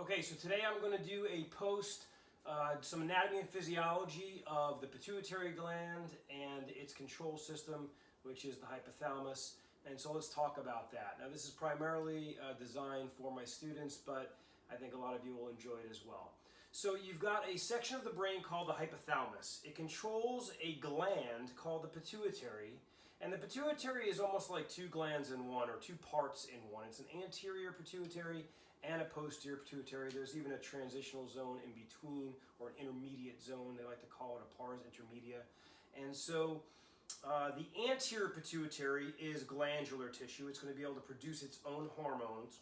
Okay, so today I'm going to do a some anatomy and physiology of the pituitary gland and its control system, which is the hypothalamus. And so let's talk about that. Now, this is primarily designed for my students, but I think a lot of you will enjoy it as well. So you've got a section of the brain called the hypothalamus. It controls a gland called the pituitary, and the pituitary is almost like two glands in one, or two parts in one. It's an anterior pituitary and a posterior pituitary. There's even a transitional zone in between, or an intermediate zone. They like to call it a pars intermedia. And so the anterior pituitary is glandular tissue. It's going to be able to produce its own hormones.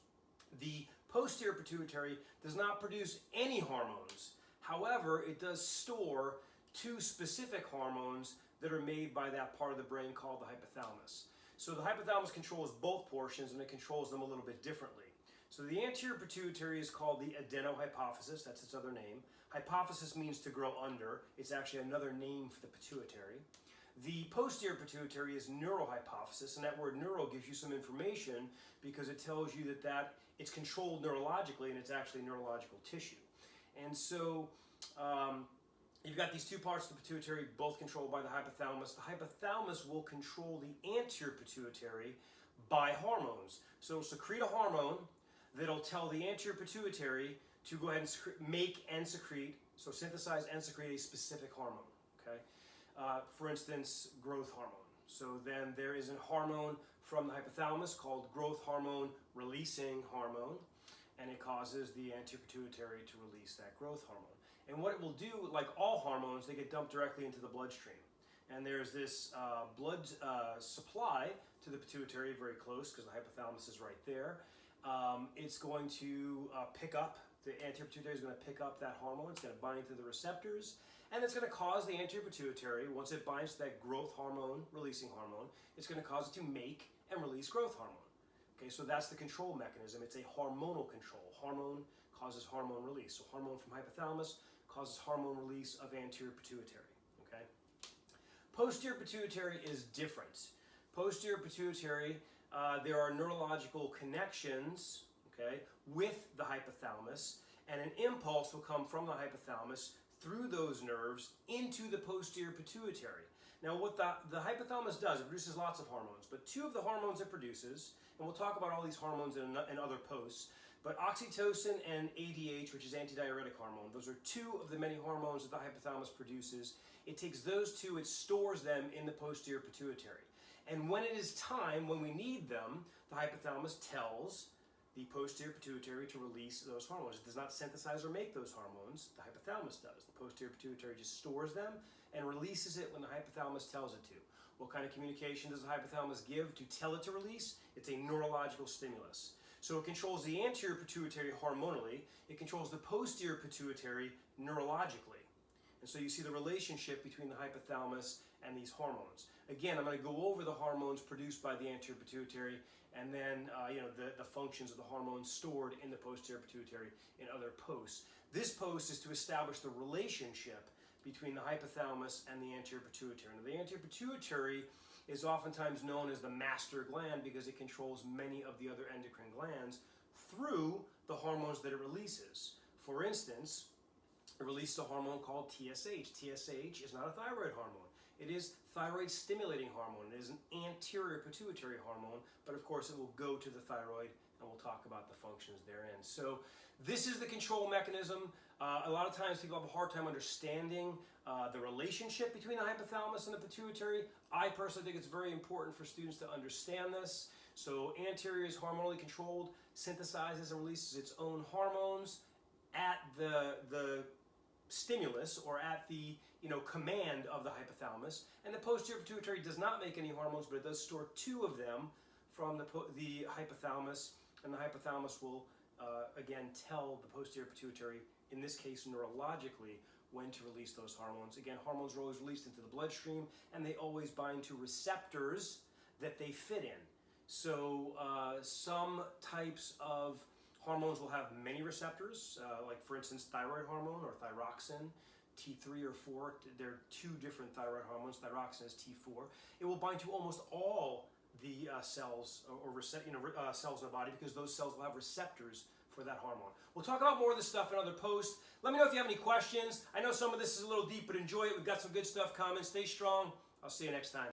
The posterior pituitary does not produce any hormones. However, it does store two specific hormones that are made by that part of the brain called the hypothalamus. So the hypothalamus controls both portions, and it controls them a little bit differently. So the anterior pituitary is called the adenohypophysis. That's its other name. Hypophysis means to grow under. It's actually another name for the pituitary. The posterior pituitary is neurohypophysis, and that word neuro gives you some information because it tells you that it's controlled neurologically, and it's actually neurological tissue. And so you've got these two parts of the pituitary, both controlled by the hypothalamus. The hypothalamus will control the anterior pituitary by hormones. So it'll secrete a hormone that'll tell the anterior pituitary to go ahead and make and secrete, so synthesize and secrete a specific hormone, okay? For instance, growth hormone. So then there is a hormone from the hypothalamus called growth hormone releasing hormone, and it causes the anterior pituitary to release that growth hormone. And what it will do, like all hormones, they get dumped directly into the bloodstream. And there's this blood supply to the pituitary very close because the hypothalamus is right there. It's going to pick up, the anterior pituitary is going to pick up that hormone. It's going to bind to the receptors, and it's going to cause the anterior pituitary, once it binds to that growth hormone, releasing hormone, it's going to cause it to make and release growth hormone. Okay, so that's the control mechanism. It's a hormonal control. Hormone causes hormone release. So hormone from hypothalamus causes hormone release of anterior pituitary. Okay. Posterior pituitary is different. Posterior pituitary, there are neurological connections, okay, with the hypothalamus, and an impulse will come from the hypothalamus through those nerves into the posterior pituitary. Now, what the hypothalamus does, it produces lots of hormones, but two of the hormones it produces, and we'll talk about all these hormones in other posts, but oxytocin and ADH, which is antidiuretic hormone, those are two of the many hormones that the hypothalamus produces. It takes those two, it stores them in the posterior pituitary. And when it is time, when we need them, the hypothalamus tells the posterior pituitary to release those hormones. It does not synthesize or make those hormones. The hypothalamus does. The posterior pituitary just stores them and releases it when the hypothalamus tells it to. What kind of communication does the hypothalamus give to tell it to release? It's a neurological stimulus. So it controls the anterior pituitary hormonally. It controls the posterior pituitary neurologically. And so you see the relationship between the hypothalamus and these hormones. Again, I'm going to go over the hormones produced by the anterior pituitary, and then the functions of the hormones stored in the posterior pituitary in other posts. This post is to establish the relationship between the hypothalamus and the anterior pituitary. Now, the anterior pituitary is oftentimes known as the master gland because it controls many of the other endocrine glands through the hormones that it releases. For instance, it releases a hormone called TSH. TSH is not a thyroid hormone. It is thyroid stimulating hormone. It is an anterior pituitary hormone, but of course it will go to the thyroid, and we'll talk about the functions therein. So this is the control mechanism. A lot of times people have a hard time understanding the relationship between the hypothalamus and the pituitary. I personally think it's very important for students to understand this. So anterior is hormonally controlled, synthesizes and releases its own hormones at the stimulus, or at the command of the hypothalamus, and the posterior pituitary does not make any hormones, but it does store two of them from the hypothalamus, and the hypothalamus will again tell the posterior pituitary, in this case neurologically, when to release those hormones. Again, hormones are always released into the bloodstream, and they always bind to receptors that they fit in. So some types of hormones will have many receptors, like for instance thyroid hormone or thyroxine, T3 or 4. There are two different thyroid hormones. Thyroxine is T4. It will bind to almost all the cells or cells in the body because those cells will have receptors for that hormone. We'll talk about more of this stuff in other posts. Let me know if you have any questions. I know some of this is a little deep, but enjoy it. We've got some good stuff coming. Stay strong. I'll see you next time.